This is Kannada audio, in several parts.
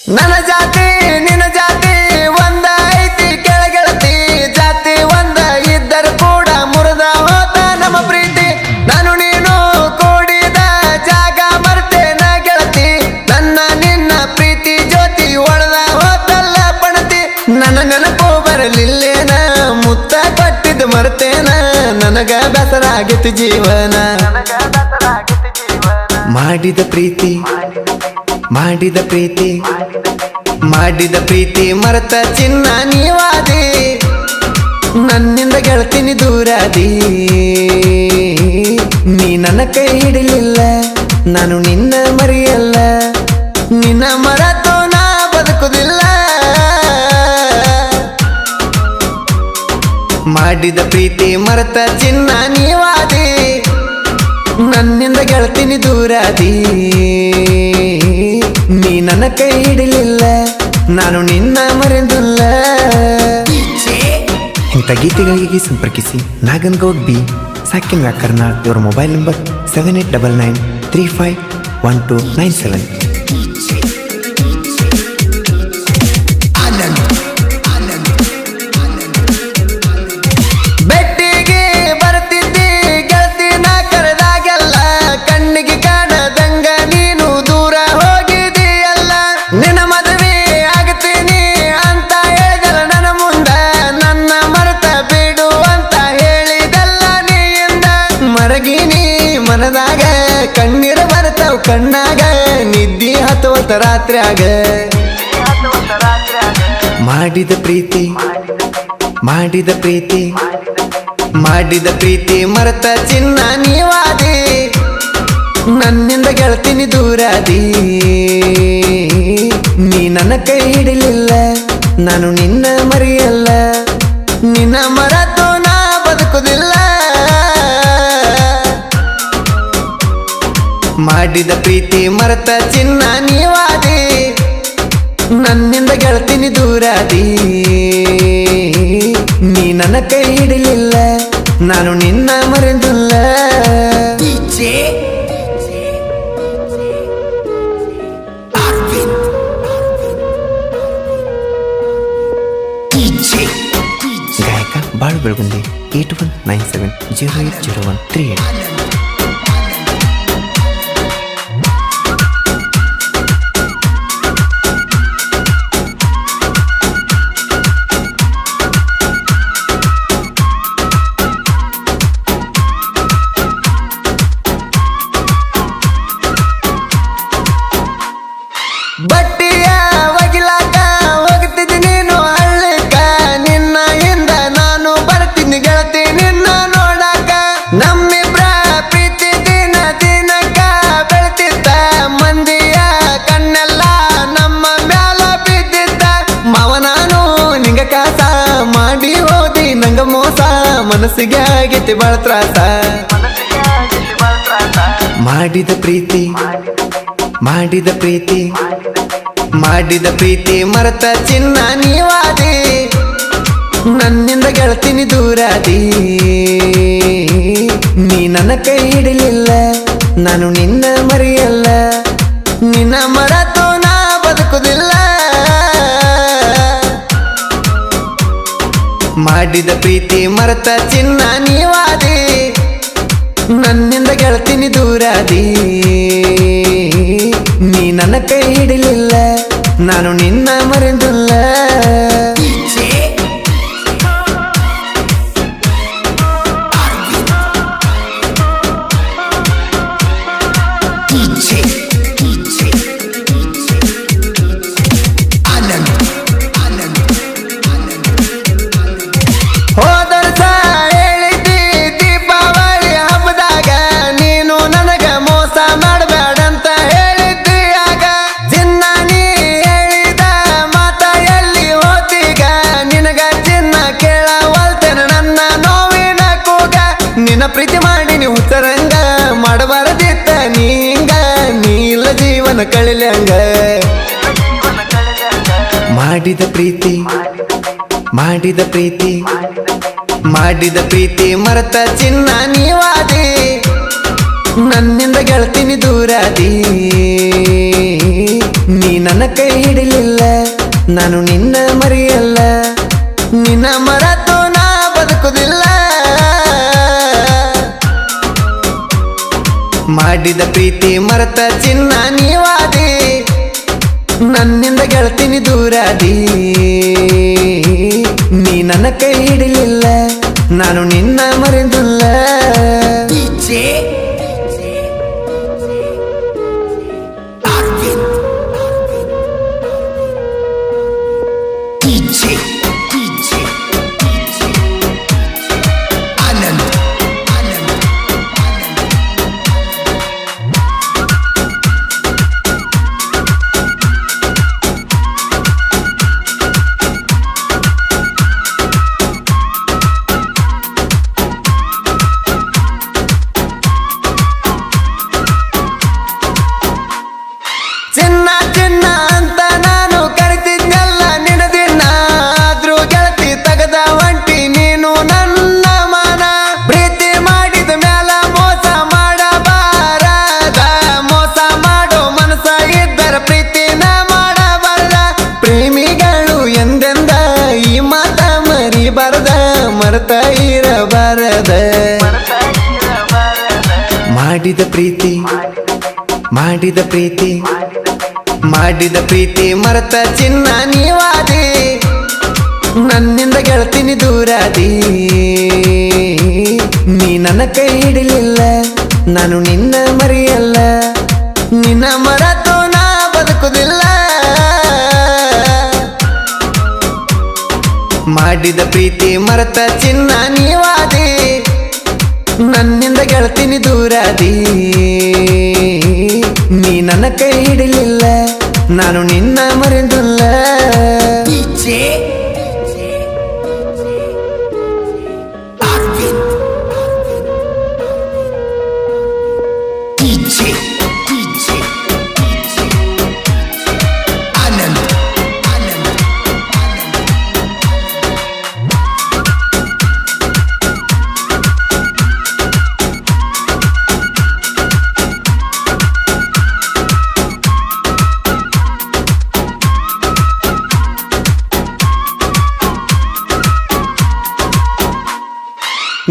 ನನ್ನ ಜಾತಿ ನಿನ್ನ ಜಾತಿ ಒಂದ ಐತಿ ಕೆಳಗೆಳತಿ ಜಾತಿ ಒಂದ ಇದ್ದರು ಕೂಡ ಮುರಿದ ಹೋತ ನಮ್ಮ ಪ್ರೀತಿ ನಾನು ನೀನು ಕೂಡಿದ ಜಾಗ ಮರ್ತೇನ ಗೆಳತಿ ನನ್ನ ನಿನ್ನ ಪ್ರೀತಿ ಜ್ಯೋತಿ ಒಳದ ಹೋತಲ್ಲ ಪಣತಿ ನನ್ನ ನೆನಪು ಬರಲಿಲ್ಲೇನ ಮುತ್ತ ಕೊಟ್ಟಿದ್ದು ಮರ್ತೇನ ನನಗ ಬೇಸರ ಆಗಿತ್ತು ಜೀವನ ಮಾಡಿದ ಪ್ರೀತಿ ಮಾಡಿದ ಪ್ರೀತಿ ಮಾಡಿದ ಪ್ರೀತಿ ಮರೆತ ಚಿನ್ನ ನೀವಾದಿ ನನ್ನಿಂದ ಗೆಳತೀನಿ ದೂರಾದಿ ನೀ ನನ್ನ ಕೈ ಹಿಡಿಲಿಲ್ಲ ನಾನು ನಿನ್ನ ಮರೆಯಲ್ಲ ನಿನ್ನ ಮರೆತು ನಾ ಬದುಕುದಿಲ್ಲ ಮಾಡಿದ ಪ್ರೀತಿ ಮರೆತ ಚಿನ್ನ ನೀವಾದಿ ನನ್ನಿಂದ ಗೆಳತೀನಿ ದೂರಾದಿ ನೀ ನನ್ನ ಕೈ ಹಿಡಿಲಿಲ್ಲ ನಾನು ನಿನ್ನ ಮರೆದಿಲ್ಲ ಇಂಥ ಗೀತೆಗಳಿಗೆ ಸಂಪರ್ಕಿಸಿ ನಾಗನಗೌಡ್ ಬಿ ಸಾಕಿನ್ ವ್ಯಾಕರಣ ಇವರ ಮೊಬೈಲ್ ನಂಬರ್ 7899351297. ಮನದಾಗ ಕಣ್ಣೀರ ಬರ್ತಾವ ಕಣ್ಣಾಗ ನಿದ್ದಿ ಹತ್ತುವತ್ತ ರಾತ್ರಿಯಾಗ ಮಾಡಿದ ಪ್ರೀತಿ ಮಾಡಿದ ಪ್ರೀತಿ ಮಾಡಿದ ಪ್ರೀತಿ ಮರೆತ ಚಿನ್ನ ನೀವಾದಿ ನನ್ನಿಂದ ಗೆಳತೀನಿ ದೂರಾದಿ ನೀ ನನ್ನ ಕೈ ಹಿಡಿಲಿಲ್ಲ ನಾನು ನಿನ್ನ ಮರೆಯಲ್ಲ ನಿನ್ನ ಮರೆತು ನಾ ಬದುಕುದಿಲ್ಲ ಮಾಡಿದ ಪ್ರೀತಿ ಮರೆತ ಚಿನ್ನ ನೀವಾದಿ ನನ್ನಿಂದ ಗೆಳತೀನಿ ದೂರಾದಿ ನೀ ನನ್ನ ಕೈ ಹಿಡಿಲಿಲ್ಲ ನಾನು ನಿನ್ನ ಮರೆದಿಲ್ಲ ಗಾಯಕ ಬಾಳು ಬೆಳಗುಂದಿ 8197080138. ಬಟ್ಟಿಯ ಒಗಿಲಾಕ ಹೋಗ್ತಿದ್ದಿ ನೀನು ಹಳ್ಳಕ್ಕ ನಿನ್ನ ಹಿಂದ ನಾನು ಬರ್ತೀನಿ ಗೆಳತಿ ನಿನ್ನ ನೋಡಾಕ ನಮ್ಮಿಬ್ರ ಪ್ರೀತಿ ದಿನ ದಿನಕ್ಕ ಬೆಳ್ತಿದ್ದ ಮಂದಿಯ ಕಣ್ಣೆಲ್ಲ ನಮ್ಮ ಮ್ಯಾಲ ಬಿದ್ದಿದ್ದ ಮಾವ ನಾನು ನಿಂಗ ಕಾಸ ಮಾಡಿ ಹೋದಿ ನಂಗ ಮೋಸ ಮನಸ್ಸಿಗೆ ಆಗೈತಿ ಬಾಳ ತ್ರಾಸ ಮಾಡಿದ ಪ್ರೀತಿ ಮಾಡಿದ ಪ್ರೀತಿ ಮಾಡಿದ ಪ್ರೀತಿ ಮರೆತ ಚಿನ್ನ ನೀವಾದಿ ನನ್ನಿಂದ ಗೆಳತೀನಿ ದೂರಾದಿ ನೀ ನನ್ನ ಕೈ ಹಿಡಿಲಿಲ್ಲ ನಾನು ನಿನ್ನ ಮರೆಯಲ್ಲ ನಿನ್ನ ಮರೆತು ನಾ ಬದುಕುದಿಲ್ಲ ಮಾಡಿದ ಪ್ರೀತಿ ಮರೆತ ಚಿನ್ನ ನೀವಾದಿ ನನ್ನಿಂದ ಗೆಳತೀನಿ ದೂರಾದಿ ನೀ ನನ್ನ ಕೈ ಹಿಡಿಲಿಲ್ಲ ನಾನು ನಿನ್ನ ಮರೆದಿಲ್ಲ ನಿನ್ನ ಪ್ರೀತಿ ಮಾಡಿ ನೀವು ಹುತ್ತರಂಗ ಮಾಡಬಾರದಿತ್ತ ನೀಂಗ ನೀಲ ಜೀವನ ಕಳಿಲಂಗ ಮಾಡಿದ ಪ್ರೀತಿ ಮಾಡಿದ ಪ್ರೀತಿ ಮಾಡಿದ ಪ್ರೀತಿ ಮರೆತ ಚಿನ್ನ ನೀವಾದಿ ನನ್ನಿಂದ ಗೆಳತೀನಿ ದೂರಾದಿ ನೀ ನನ್ನ ಕೈ ಹಿಡಿಲಿಲ್ಲ ನಾನು ನಿನ್ನ ಮರೆಯಲ್ಲ, ನಿನ್ನ ಮರೆತು ನಾ ಬದುಕುದಿಲ್ಲ. ಮಾಡಿದ ಪ್ರೀತಿ ಮರೆತ ಚಿನ್ನ ನೀವಾದಿ, ನನ್ನಿಂದ ಗೆಳತೀನಿ ದೂರಾದಿ. ನೀ ನನ್ನ ಕೈ ಹಿಡಿಲಿಲ್ಲ, ನಾನು ನಿನ್ನ ಮರೆದಿಲ್ಲ. ಚಿನ್ನ ಚಿನ್ನ ಅಂತ ನಾನು ಕರಿತಿದ್ನಲ್ಲ ನಿನ್ನ ದಿನ, ಆದ್ರೂ ಗೆಳತಿ ತಗದ ಒಂಟಿ ನೀನು ನನ್ನ ಮನ. ಪ್ರೀತಿ ಮಾಡಿದ ಮ್ಯಾಲ ಮೋಸ ಮಾಡಬಾರದ, ಮೋಸ ಮಾಡೋ ಮನಸ ಇದ್ದರ ಪ್ರೀತಿನ ಮಾಡಬಾರದ. ಪ್ರೇಮಿಗಳು ಎಂದೆಂದ ಈ ಮಾತ ಮರಿಬಾರದ, ಮರೆತ ಇರಬಾರದ. ಮಾಡಿದ ಪ್ರೀತಿ ಮಾಡಿದ ಪ್ರೀತಿ ಮಾಡಿದ ಪ್ರೀತಿ ಮರೆತ ಚಿನ್ನ ನೀವಾದಿ, ನನ್ನಿಂದ ಗೆಳತೀನಿ ದೂರಾದಿ. ನೀ ನನ್ನ ಕೈ ಹಿಡಿಲಿಲ್ಲ, ನಾನು ನಿನ್ನ ಮರೆಯಲ್ಲ. ನಿನ್ನ ಮರೆತು ನಾ ಬದುಕುದಿಲ್ಲ. ಮಾಡಿದ ಪ್ರೀತಿ ಮರೆತ ಚಿನ್ನ ನೀವಾದಿ, ನನ್ನಿಂದ ಗೆಳತೀನಿ ದೂರಾದಿ. ನೀ ನನ್ನ ಕೈ ಹಿಡಿಲಿಲ್ಲ, ನಾನು ನಿನ್ನ ಮರೆದಿಲ್ಲ.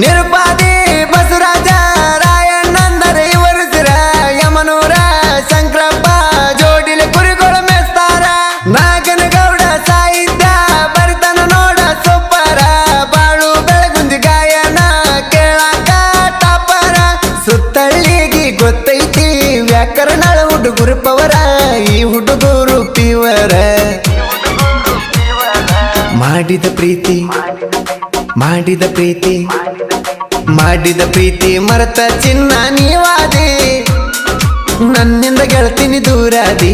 ನಿರುಪಾದಿ ಬಸವರಾಜ ರಾಯಣ್ಣಂದರೆ ಇವರು ಸಿರ, ಯಮನೂರ ಶಂಕರಪ್ಪ ಜೋಡಿಲಿ ಕುರಿಗಳು ಮೆಸ್ತಾರ. ನಾಗನಗೌಡ ಸಾಹಿತ್ಯ ಬರಿತನ ನೋಡ ಸೂಪರ, ಬಾಳು ಬೆಳಗುಂದಿ ಗಾಯನ ಕೇಳಾಕ ಟಾಪರ. ಸುತ್ತಳ್ಳಿಗಿ ಗೊತ್ತೈತಿ ವ್ಯಾಕರಣಳ ಹುಡುಗರು ಪವರ, ಈ ಹುಡುಗರು ಪಿವರ. ಮಾಡಿದ ಪ್ರೀತಿ ಮಾಡಿದ ಪ್ರೀತಿ ಮಾಡಿದ ಪ್ರೀತಿ ಮರೆತ ಚಿನ್ನ ನೀವಾದಿ, ನನ್ನಿಂದ ಗೆಳತೀನಿ ದೂರಾದಿ.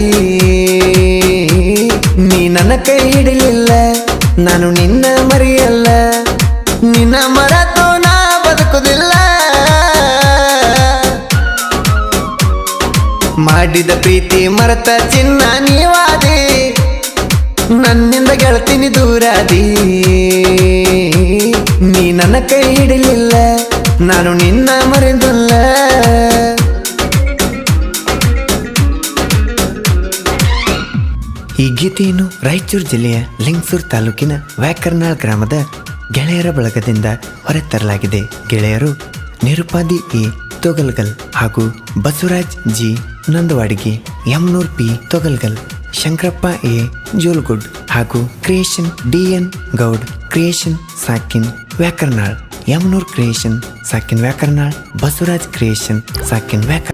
ನೀ ನನ್ನ ಕೈ ಹಿಡಿಲಿಲ್ಲ, ನಾನು ನಿನ್ನ ಮರೆಯಲ್ಲ. ನಿನ್ನ ಮರೆತು ನಾ ಬದುಕುದಿಲ್ಲ. ಮಾಡಿದ ಪ್ರೀತಿ ಮರೆತ ಚಿನ್ನ ನೀವಾದಿ, ನನ್ನಿಂದ ಗೆಳತೀನಿ ದೂರಾದಿ. ನೀ ನನ್ನ ಕೈ ಹಿಡಿಲಿಲ್ಲ, ನಾನು ನಿನ್ನ ಮರೆದಿಲ್ಲ. ಈ ಗೀತೆಯನ್ನು ರಾಯಚೂರು ಜಿಲ್ಲೆಯ ಲಿಂಗಸೂರು ತಾಲೂಕಿನ ವ್ಯಾಕರ್ನಾಳ್ ಗ್ರಾಮದ ಗೆಳೆಯರ ಬಳಗದಿಂದ ಹೊರತರಲಾಗಿದೆ. ಗೆಳೆಯರು ನಿರುಪಾದಿ ಎ ತೊಗಲ್ಗಲ್ ಹಾಗೂ ಬಸವರಾಜ್ ಜಿ ನಂದವಾಡಿಗೆ, ಯಮನೂರ್ ಪಿ ತೊಗಲ್ಗಲ್, ಶಂಕರಪ್ಪ ಎ ಜೋಲ್ಗುಡ್ ಹಾಗೂ ಕ್ರಿಯೇಷನ್ ಡಿಎನ್ ಗೌಡ್, ಕ್ರಿಯೇಷನ್ ಸಾಕಿನ್ ವ್ಯಾಕರ್ನಾಳ್, ಯಮನೂರ್ ಕ್ರಿಯೇಷನ್ ಸಾಕಿನ್ ವ್ಯಾಕರ್ನಾಳ್, ಬಸವರಾಜ್ ಕ್ರಿಯೇಷನ್ ಸಾಕಿನ್ ವ್ಯಾಕರ್ನಾಳ್.